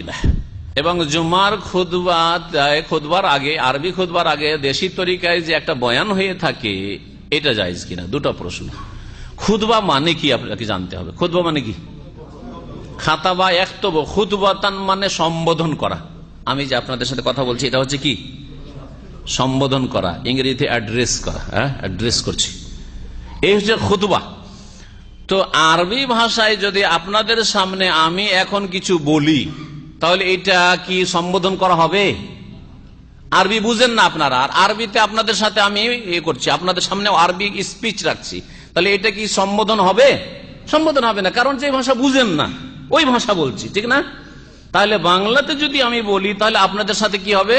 কিনা। এবং জুমার খুতবার আগে, আরবি খুতবার আগে দেশি তরিকায় যে একটা বয়ান হয়ে থাকে, এটা জায়েজ কিনা। দুটো প্রশ্ন। খুতবা মানে কি আপনাকে জানতে হবে। খুতবা মানে কি? খাতাবা একতব খুতবাতান মানে সম্বোধন করা। আমি যে আপনাদের সাথে কথা বলছি এটা হচ্ছে কি? সম্বোধন করা, ইংরেজিতে অ্যাড্রেস করা। অ্যাড্রেস করছি, এই হচ্ছে খুতবা। তো আরবি ভাষায় যদি আপনাদের সামনে আমি এখন কিছু বলি, তাহলে এটা কি সম্বোধন করা হবে? আরবি বুঝেন না আপনারা, আর আরবিতে আপনাদের সাথে আমি করছি, আপনাদের সামনে আরবি স্পিচ রাখছি, তাহলে এটা কি সম্বোধন হবে? সম্বোধন হবে না, কারণ যে ভাষা বুঝেন না ওই ভাষা বলছি, ঠিক না? তাহলে বাংলাতে যদি আমি বলি, তাহলে আপনাদের সাথে কি হবে?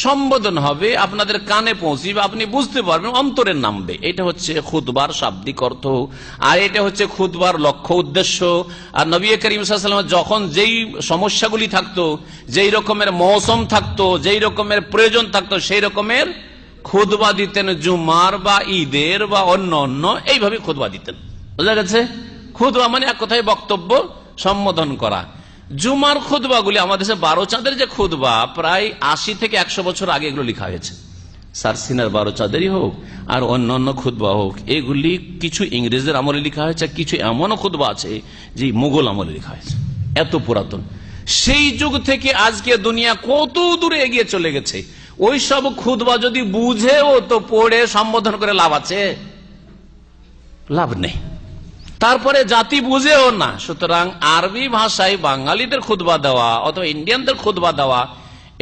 সম্বোধন হবে, আপনাদের কানে পৌঁছবে, আপনি বুঝতে পারবেন, অন্তরে নামবে। এটা হচ্ছে খুতবার শাব্দিক অর্থ, আর এটা হচ্ছে খুতবার লক্ষ্য উদ্দেশ্য। আর নবী করিম সাল্লাল্লাহু আলাইহি ওয়াসাল্লাম যখন যেই সমস্যাগুলি থাকতো, যেই রকমের মৌসুম থাকতো, যেই রকমের প্রয়োজন থাকতো, সেই রকমের খুতবা দিতেন। জুমার বা ঈদের বা অন্য অন্য এইভাবে খুতবা দিতেন। বুঝা গেছে? খুতবা মানে এক কথায় বক্তব্য সম্বোধন করা। জুমার খুতবাগুলি আমাদের দেশে 12 চাঁদের যে খুতবা, প্রায় 80 থেকে 100 বছর আগে এগুলো লেখা হয়েছে। সারসিনার 12 চাঁদেরই হোক আর অন্য অন্য খুতবা হোক, এগুলি কিছু ইংরেজের আমলে লেখা হয়েছে, কিছু এমনও খুতবা আছে যে মুঘল আমলে লেখা হয়েছে। এত পুরাতন। সেই যুগ থেকে আজকে দুনিয়া কত দূরে এগিয়ে চলে গেছে। ওই সব খুতবা যদি বুঝেও তো পড়ে সম্বোধন করে লাভ আছে? লাভ নেই। তারপরে জাতি বুঝেও না। সুতরাং আরবি ভাষায় বাঙালিদের খুতবা দেওয়া অথবা ইন্ডিয়ানদের খুতবা দেওয়া,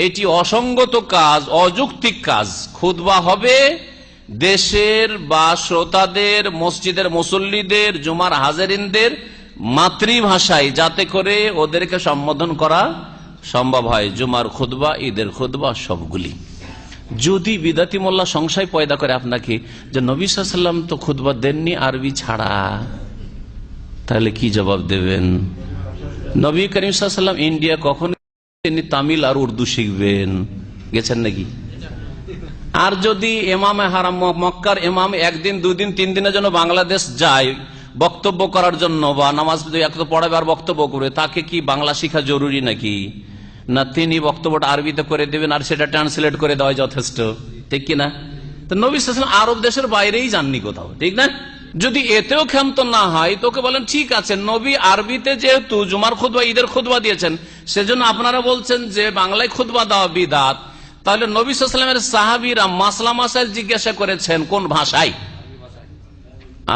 এটি অসঙ্গত কাজ, অযৌক্তিক কাজ। খুতবা হবে দেশের বা শ্রোতাদের, মসজিদের মুসল্লিদের, জুমার হাজারিনদের মাতৃভাষায়, যাতে করে ওদেরকে সম্বোধন করা সম্ভব হয়। জুমার খুতবা, ঈদের খুতবা সবগুলি। যদি বিদাতি মোল্লা সংশয় পয়দা করে আপনাকে যে নবী সাল্লাল্লাহু আলাইহি ওয়াসাল্লাম তো খুতবা দেননি আরবি ছাড়া, তাহলে কি জবাব দেবেন? নবী করিম সাল্লাল্লাহু আলাইহি ওয়াসাল্লাম ইন্ডিয়া কখন তিনি তামিল আর উর্দু শিখবেন? গেছেন নাকি? আর যদি ইমাম হারাম মক্কার ইমাম একদিন, দুদিন, 3 দিনের জন্য বাংলাদেশ যায় বক্তব্য করার জন্য, বা নামাজ পড়াবে আর বক্তব্য করবে, তাকে কি বাংলা শিখা জরুরি নাকি? না তিনি বক্তব্যটা আরবিতে করে দেবেন আর সেটা ট্রান্সলেট করে দেওয়া যথেষ্ট, ঠিক কিনা? তো নবী সাল্লাল্লাহু আলাইহি ওয়াসাল্লাম আরব দেশের বাইরেই যাননি কোথাও, ঠিক না? যদি এতেও ক্ষান্ত না হয়, তোকে বলেন ঠিক আছে, নবী আরবিতে যেহেতু জুমার খুতবা, ঈদের খুতবা দিয়েছেন, সেজন্য আপনারা বলছেন যে বাংলায় খুতবা দেওয়া বিদআত। তাহলে নবী সাল্লাল্লাহু আলাইহি ওয়াসাল্লামের সাহাবীরা মাসলা মাসাইল জিজ্ঞাসা করেছেন কোন ভাষায়?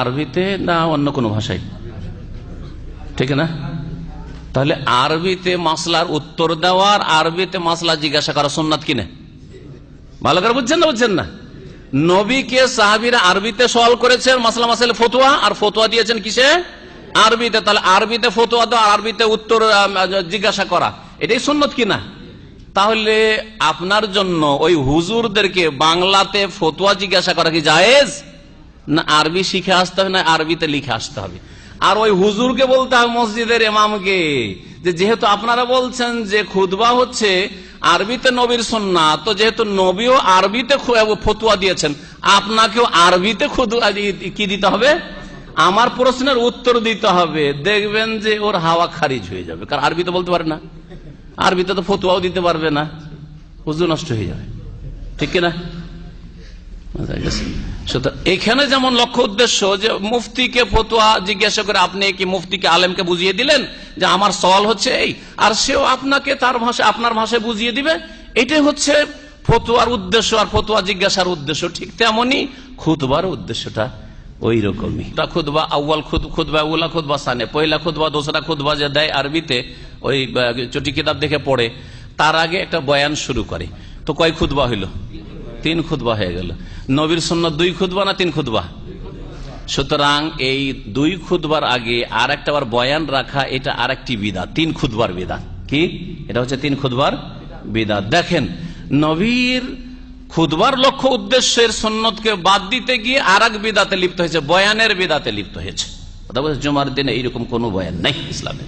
আরবিতে না অন্য কোন ভাষায়? ঠিক না? তাহলে আরবিতে মাসলার উত্তর দেওয়ার, আরবিতে মাসলা জিজ্ঞাসা করা সুন্নাত কিনা? ভালো করে বুঝছেন না? বুঝছেন না? নবীকে সাহাবীরা আরবিতে সওয়াল করেছেন, মাসলা মাসাইল ফতোয়া, আর ফতোয়া দিয়েছেন কিসে? আরবিতে। তাহলে আরবিতে ফতোয়া দেওয়া, আরবিতে উত্তর জিজ্ঞাসা করা, এটাই সুন্নত কিনা? তাহলে আপনার জন্য ওই হুজুরদেরকে বাংলাতে ফতোয়া জিজ্ঞাসা করা কি জায়েজ? না আরবি শিখে আসতে হবে, না আরবিতে লিখে আসতে হবে? আর ওই হুজুরকে বলতে হবে, মসজিদের ইমামকে, যে যেহেতু আপনারা বলছেন যে খুতবা হচ্ছে আরবিতে নবীর সুন্নাত, তো যেহেতু নবীও আরবিতে ফতোয়া দিয়েছেন, আপনাকেও আরবিতে খুতবা কি দিতে হবে? আমার প্রশ্নের উত্তর দিতে হবে। দেখবেন যে ওর হাওয়া খারিজ হয়ে যাবে, কারণ আরবিতে বলতে পারে না, আরবিতে তো ফতোয়াও দিতে পারবে না, হুজুর নষ্ট হয়ে যাবে, ঠিক কিনা? এখানে যেমন লক্ষ্য উদ্দেশ্য যে মুফতিকে ফতোয়া জিজ্ঞাসা করে আপনি কি মুফতিকে, আলেমকে বুঝিয়ে দিলেন যে আমার সওয়াল হচ্ছে এই, আর সেও আপনাকে তার ভাষা, আপনার ভাষায় বুঝিয়ে দিবে, এটাই হচ্ছে ফতোয়ার উদ্দেশ্য আর ফতোয়া জিজ্ঞাসার উদ্দেশ্য। ঠিক তেমনি খুতবার উদ্দেশ্যটা ওই রকমই। খুতবা আউয়াল খুতবা উলা খুতবা সানে, পয়লা খুতবা, দোসরা খুতবা যে দেয় আরবিতে, ওই চটি কিতাব দেখে পড়ে, তার আগে একটা বয়ান শুরু করে। তো কয় খুতবা হইল? 3 খুতবা হয়ে গেল। নবীর সুন্নাত 2 খুতবা না 3 খুতবা? সুতরাং এই 2 খুতবার আগে আর একটা বার বয়ান রাখা, এটা আর একটি বিদআত, 3 খুতবার বিদআত। কি এটা হচ্ছে 3 খুতবার বিদআত। দেখেন, নবীর খুতবার লক্ষ্য উদ্দেশ্যের সুন্নতকে বাদ দিতে গিয়ে আর এক বিদআতে লিপ্ত হয়েছে, বয়ানের বিদআতে লিপ্ত হয়েছে। কথা বলছে জুমার দিনে এইরকম কোন বয়ান নাই ইসলামে।